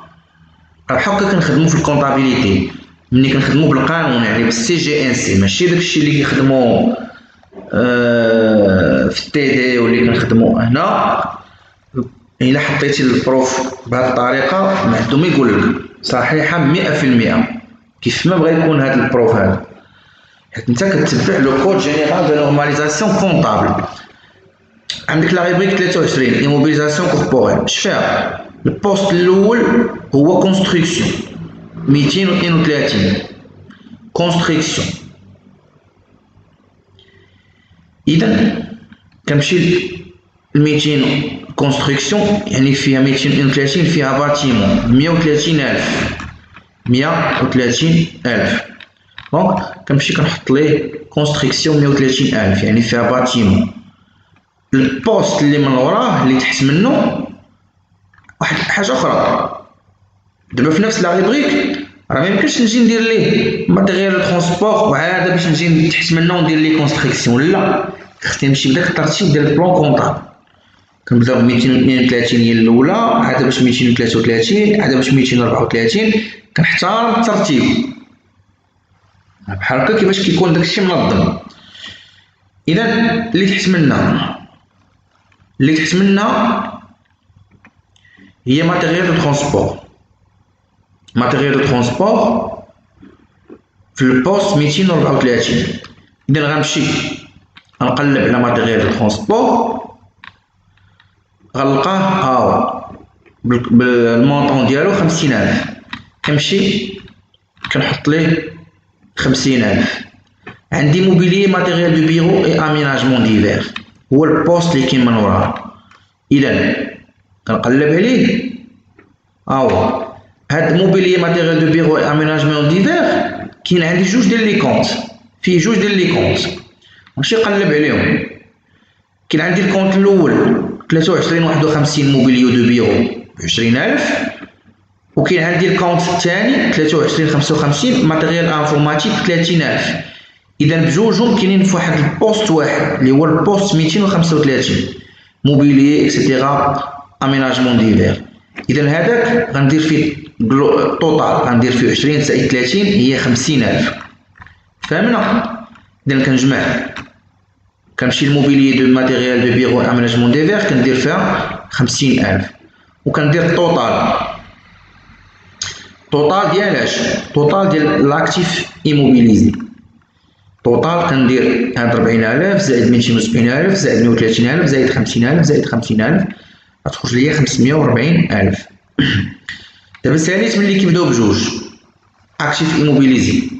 بحال هكا كنخدمو في الكونطابيليتي. ملي كنخدمو بالقانون يعني بالسي جي ان سي، ماشي داكشي اللي كيخدمو في التي دي واللي كنخدمو هنا. الا حطيتي البروف بهذه الطريقه معدوم يقول لك صحيحه 100% كيف ما بغا يكون هذا البروف هذا، حيت انت كتبع لو كود جينيرال دو نورماليزاسيون كونطابل. عندك لا ريبريك 23 ايموبيليزاسيون كوربوريل، اش فيها؟ البوست الاول هو كونستركسيون 232 كونستركسيون. اذا كنمشي ل 200 كونستركسيون يعني فيها 232 فيها باتيمون 130,000 دونك كنمشي كنحط ليه كونستركسيون 130,000 يعني فيها باتيمون. البوست اللي من وراه اللي تحت منه واحد حاجه اخرى. دابا في نفس لا ريبريك راه ميمكنش نجي ندير ليه ماتيريال دو ترونسبور وعاد باش نجي تحت منه وندير ليه كونستركسيون، لا خصني نمشي بداك الترتيب ديال البلون كونطابل. كنبدا ب 232 هي الاولى، عاد باش 233، عاد باش 234، كنحتار الترتيب بحال هكا كيفاش كيكون داكشي منظم. اذا اللي تحت منها هي ماتيريال دو ترونسبور. ماتيريال دو ترونسبور في البوست 234. اذا غنمشي غنقلب على ماتيريال دو ترونسبور غنلقاه هاهو بالمونطون ديالو 50,000. كنمشي كنحط ليه 50,000. عندي موبيليي ماتيريال دو بيرو اي اميناجمون ديفير هو البوست اللي كاين من وراه. اذا كنقلب عليه هاهو هاد موبيليي ماتيريال دو بيرو اي اميناجمون ديفير كاين عندي جوج ديال لي كونت، فيه جوج ديال لي كونت نمشي نقلب عليهم. كاين عندي الكونت الاول 2351 موبيليو دو بيرو ب 20,000، وكاين عندي الكونت الثاني 2355 ماتيريال انفورماتيك 30,000. اذا بجوجهم كاينين في واحد البوست واحد اللي هو البوست 235 موبيلي اكسيتيرا اميناجمون ديفير. اذا هذاك غندير فيه التوتال غندير فيه 20 زائد 30 هي 50,000. فهمنا؟ اذا كنجمع كنمشي للموبيلي دو ماتيريال دو بيرو اميناجمون ديفير كندير فيها 50,000 وكندير التوتال. توتال ديال اش؟ توتال ديال لاكتيف ايموبيليزي. توتال كندير هاد 40,000 زائد 270,000 زائد 130,000 زائد 50,000 زائد 50,000 غتخرج ليا 540,000. دابا ساليت ملي كيبداو بجوج اكتيف ايموبيليزي.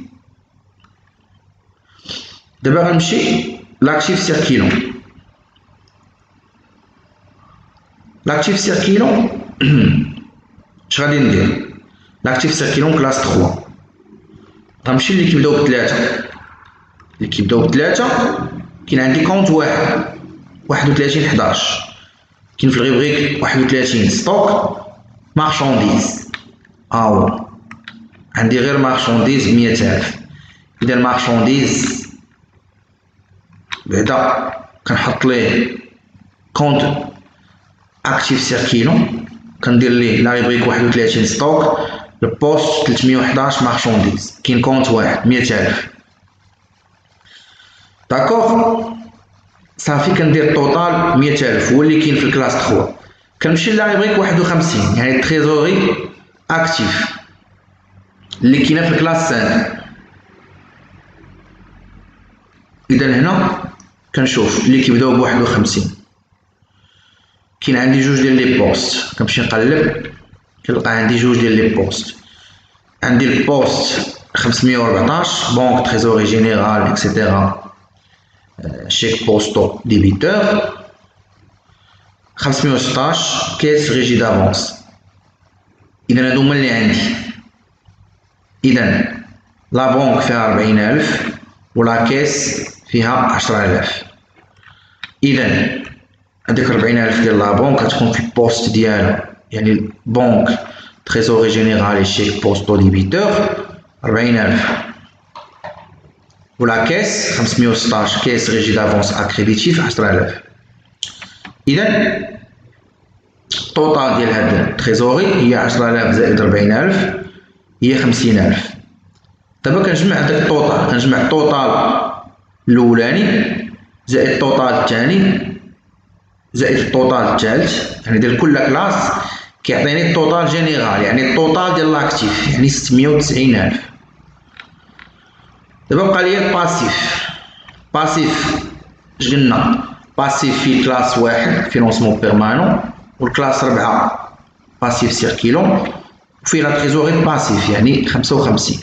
دابا غنمشي لاكتيف سيركيلون. لاكتيف سيركيلون اش غادي ندير؟ لاكتيف سيركيلون كلاس 3 غنمشي اللي كيبداو بثلاثة. اللي كيبداو بثلاثة كاين عندي كونت واحد 3111 كاين في الغيبريك 31 ستوك مارشانديز هاهو عندي غير مارشانديز 100,000. اذا مارشانديز بعدا كنحط ليه كونت اكتيف سيركيلون كندير ليه لا ريبريك 31 ستوك البوست 311 مارشانديز كاين كونت واحد 100,000. داكوغ صافي كندير التوتال 100,000 هو اللي كاين في الكلاس 3. كنمشي لا ريبريك 51 يعني التريزوري اكتيف اللي كاينه في الكلاس 5. اذا هنا كنشوف اللي كيبداو ب 51 كاين عندي جوج ديال لي بوست. كنمشي نقلب كنلقى عندي جوج ديال لي بوست. عندي البوست 514 بونك تريزوري جينيرال اكسيتيرا شيك بوستو ديبيتور. 516 كيس ريجي دافونس. اذا هادو هما اللي عندي. اذا لا بونك فيها 40,000 ولا كيس فيها 10,000. اذا هذيك 40,000 ديال لا بونك غتكون في البوست ديالها يعني بونك تريزوري جينيرال شيك بوستو ديبيتور 40,000 ولا كيس 516 كيس ريجي دافونس اكريديتيف 10,000. اذا التوتال ديال هاد التريزوري هي 10,000 زائد 40,000 هي 50,000. دابا كنجمع داك الطوطال، كنجمع الطوطال الاولاني زائد الطوطال الثاني زائد الطوطال الثالث، يعني ديال كل كلاس كيعطيني الطوطال جينيرال، يعني الطوطال ديال لاكتيف، يعني 690,000. دابا بقى ليا الباسيف. باسيف اش قلنا؟ باسيف في كلاس واحد فينونسمون بيرمانون، والكلاس 4 باسيف سيركيلون، وفي لا تريزوري باسيف يعني 55.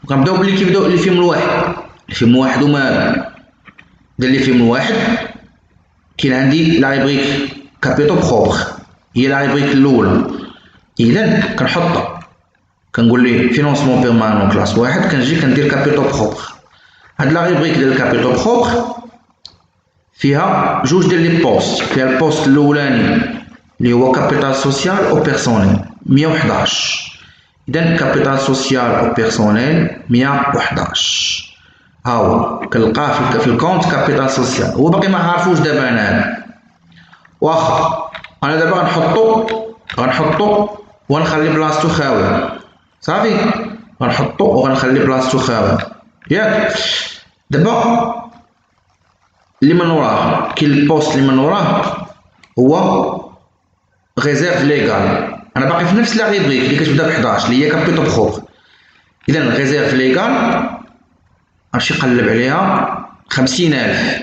وكنبداو باللي كيبداو اللي فيهم الواحد، اللي فيهم الواحد ومالو. اللي فيهم الواحد كاين عندي لا ريبريك كابيتو بروبر، هي لا ريبريك الاولى. اذا كنحطها كنقول ليه فينونسمون بيرمانون كلاس واحد، كنجي كندير كابيتو بروبر. هاد لا ريبريك ديال الكابيتو بروبر فيها جوج ديال لي بوست، فيها البوست الاولاني اللي هو كابيتال سوسيال او بيرسونيل 111. اذا كابيتال سوسيال او بيرسونيل 111 ها هو كنلقاه في الكونت كابيتال سوسيال. هو باقي ما عارفوش دابا انا، واخا انا دابا غنحطو ونخلي بلاصتو خاويه، صافي غنحطو وغنخلي بلاصتو خاويه ياك. دابا اللي من وراه كاين البوست اللي من وراه هو ريزيرف ليغال، انا باقي في نفس لا ريبريك اللي كتبدا ب 11 اللي هي كابيتو بروبر. اذا ريزيرف ليغال غنمشي نقلب عليها 50,000.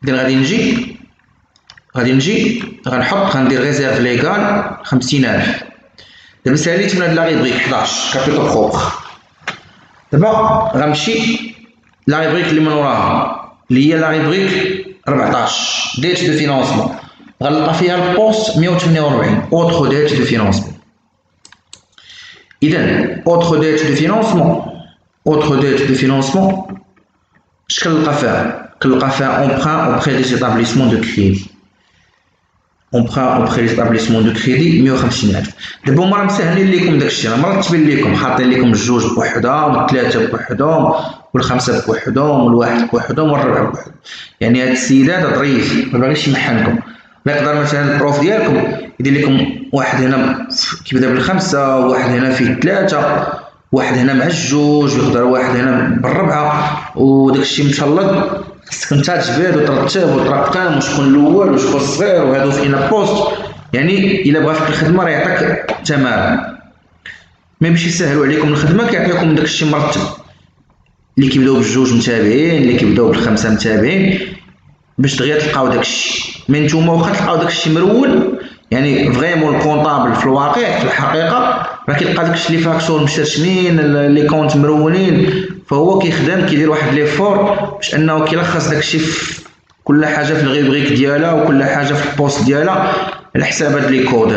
اذا غادي نجي غنحط غندير ريزيرف ليغال 50,000. دابا ساليت من هاد لا ريبريك 11 كابيتو بروبر. دابا غنمشي لا ريبريك اللي من وراها اللي هي لا ريبريك 14 ديت دو فينونسمون، غنلقى فيها البوست 148 اوتر ديت دو فينونسمون. اذا اوتر ديت دو فينونسمون اش كنلقى فيها؟ كنلقى فيها امبران اوبري دي ايتابليسمون دو كريدي، امبران اوبري دي ايتابليسمون دو كريدي 150,000. دابا هما راه مسهلين لكم داكشي، راه مرتبين لكم، حاطين لكم الجوج بوحدهم والثلاثه بوحدهم والخمسه بوحدهم والواحد بوحدهم والربعه بوحدهم. يعني هاد السيدات ظريف ما باغيش يمحنكم. لا يقدر مثلا البروف ديالكم يدير لكم واحد هنا كيبدا بالخمسه، وواحد هنا فيه الثلاثه، واحد هنا مع الجوج، ويقدر واحد هنا بالربعه، وداكشي مشلط. خصك نتا تجبد وترتب وترقم وشكون الاول وشكون الصغير وهادو فينا بوست. يعني الا بغا فيك الخدمه راه يعطيك تمام، ما يمشي يسهلوا عليكم الخدمه كيعطيكم داكشي مرتب، اللي كيبداو بالجوج متابعين، اللي كيبداو بالخمسه متابعين، باش دغيا تلقاو داكشي. مي نتوما واخا تلقاو داكشي مرول، يعني فريمون الكونطابل في الواقع في الحقيقه راه كيلقى داكشي لي فاكتور مشرشمين، لي كونت مرولين، فهو كيخدم كيدير واحد ليفور باش انه كيلخص داكشي في كل حاجه في الغيبريك ديالها وكل حاجه في البوست ديالها على حساب هاد لي كود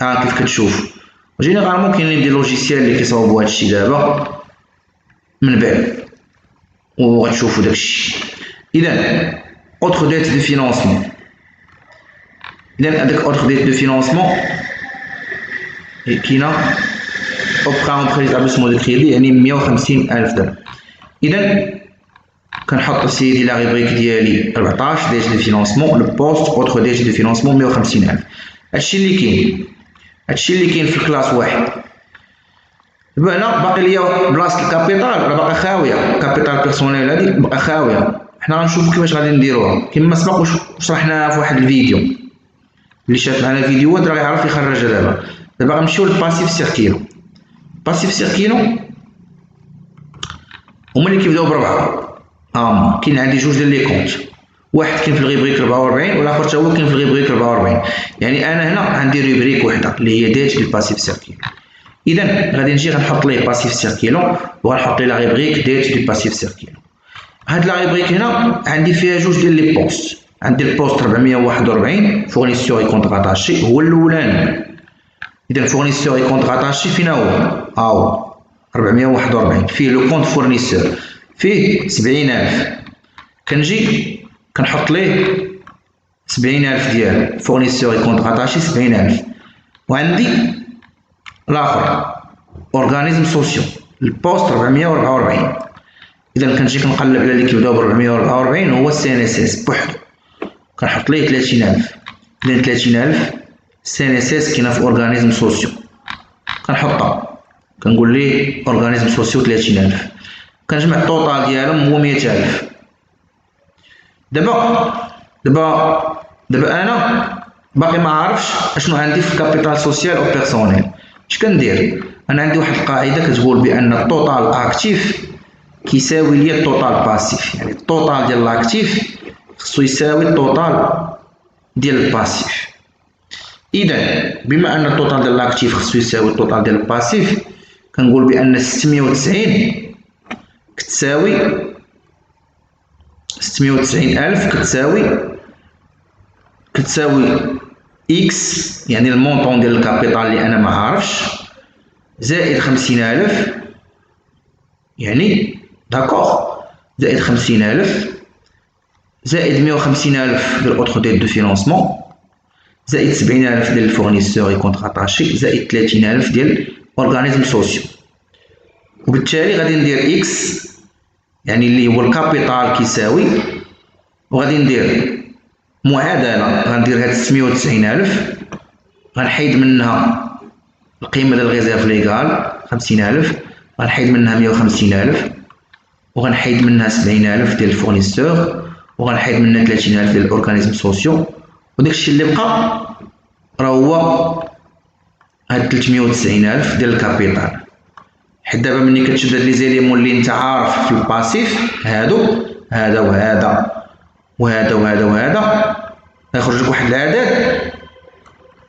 هادو. كيف كتشوف جينيرالمون كاينين دي لوجيسيال اللي كيصاوبوا هادشي دابا من بعد وغتشوفوا داكشي. اذا اوتر ديت دو فينونسمون، اذا هذاك اوتر ديت دو فينونسمون كاينه اوبران اوبري ديتابليسمون دو كريدي يعني 150,000 درهم. اذا كنحط سيدي لا ريبريك ديالي 14 ديت دو فينونسمون، البوست اوتر ديت دو فينونسمون 150,000. هادشي اللي كاين في الكلاس واحد. دابا هنا باقي ليا بلاصه الكابيتال راه باقا خاويه، كابيتال بيرسونيل هادي باقا خاويه. حنا غنشوفو كيفاش غادي نديروها كما سبق وشرحناها في واحد الفيديو. اللي شاف معنا الفيديوهات راه يعرف يخرجها. دابا غنمشيو للباسيف سيركيلو. باسيف سيركيلو هما اللي كيبداو بربعه. كاين عندي جوج ديال لي كونت، واحد كاين في الغيبريك 44 والاخر حتى هو كاين في الغيبريك 44. يعني انا هنا عندي ريبريك وحده اللي هي ديت الباسيف سيركيلو. اذا غادي نجي غنحط ليه باسيف سيركيلو وغنحط ليه لا ريبريك ديت دو باسيف سيركيلو. هاد لا ريبريك هنا عندي فيها جوج ديال لي بوست. عندي البوست 441 فورنيسور اي كونتراتاشي هو الاولاني. اذا فورنيسور اي كونتراتاشي فينا هو 441 فيه لو كونت فورنيسور فيه 70,000. كنجي كنحط ليه 70,000 ديال فورنيسور اي كونتراتاشي 70,000. وعندي الاخر اورغانيزم سوسيو البوست 444. اذا كنجي كنقلب على اللي كيبداو ب 444 هو السي ان اس اس بوحدو، كنحط ليه 30,000. اذا 30,000 سي ان اس اس كاينه في اورغانيزم سوسيو كنحطها كنقول ليه اورغانيزم سوسيو 30000 كنجمع الطوطال ديالهم هو 100000. دابا انا باقي ما عارفش اشنو عندي في الكابيتال سوسيال او بيرسونيل. اش كندير؟ انا عندي واحد القاعده كتقول بان الطوطال اكتيف كيساوي ليا الطوطال باسيف، يعني الطوطال ديال الاكتيف خصو يساوي الطوطال ديال الباسيف. اذا بما ان الطوطال ديال الاكتيف خصو يساوي الطوطال ديال الباسيف كنقول بان 690 690,000 كتساوي اكس، يعني المونطون ديال الكابيتال اللي انا ما عارفش، زائد 50,000، يعني داكوغ، زائد 50,000 زائد 150,000 ديال اوتر ديت دو فينانسمون، زائد 70,000 ديال الفورنيسور اي كونتراتاشي، زائد 30,000 ديال اورغانيزم سوسيو. وبالتالي غادي ندير اكس يعني اللي هو الكابيتال كيساوي، وغادي ندير معادله، غندير هاد 690,000 غنحيد منها القيمه ديال الريزيرف ليغال 50,000، غنحيد منها 150,000، وغنحيد منها 70,000 ديال الفورنيسور، وغنحيد منها 30,000 ديال الاورغانيزم سوسيو، وداكشي اللي بقى راه هو هاد 390,000 ديال الكابيتال. حيت دابا ملي كتشد هاد لي زيليمون اللي انت عارف في الباسيف هادو، هذا وهذا وهذا وهذا وهذا، غيخرج لك واحد العدد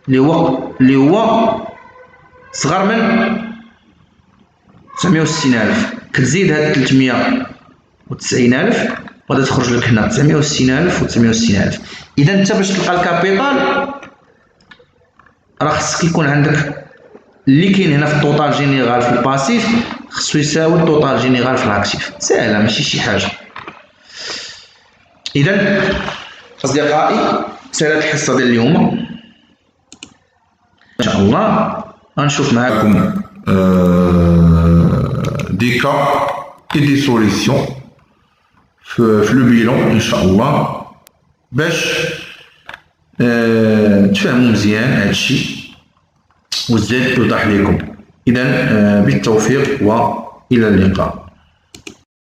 اللي هو صغر من 960,000. كتزيد هاد 390,000 غادي تخرج لك هنا 960,000 و 960,000. اذا انت باش تلقى الكابيتال راه خصك يكون عندك اللي كاين هنا في الطوطال جينيرال في الباسيف خصو يساوي الطوطال جينيرال في الاكتيف. ساهله ماشي شي حاجه. اذا اصدقائي سالات الحصه ديال اليوم ان شاء الله غنشوف معكم des cas et des solutions في le bilan ان شاء الله باش تفهموا مزيان هادشي وزاد يوضح لكم. اذا بالتوفيق والى اللقاء.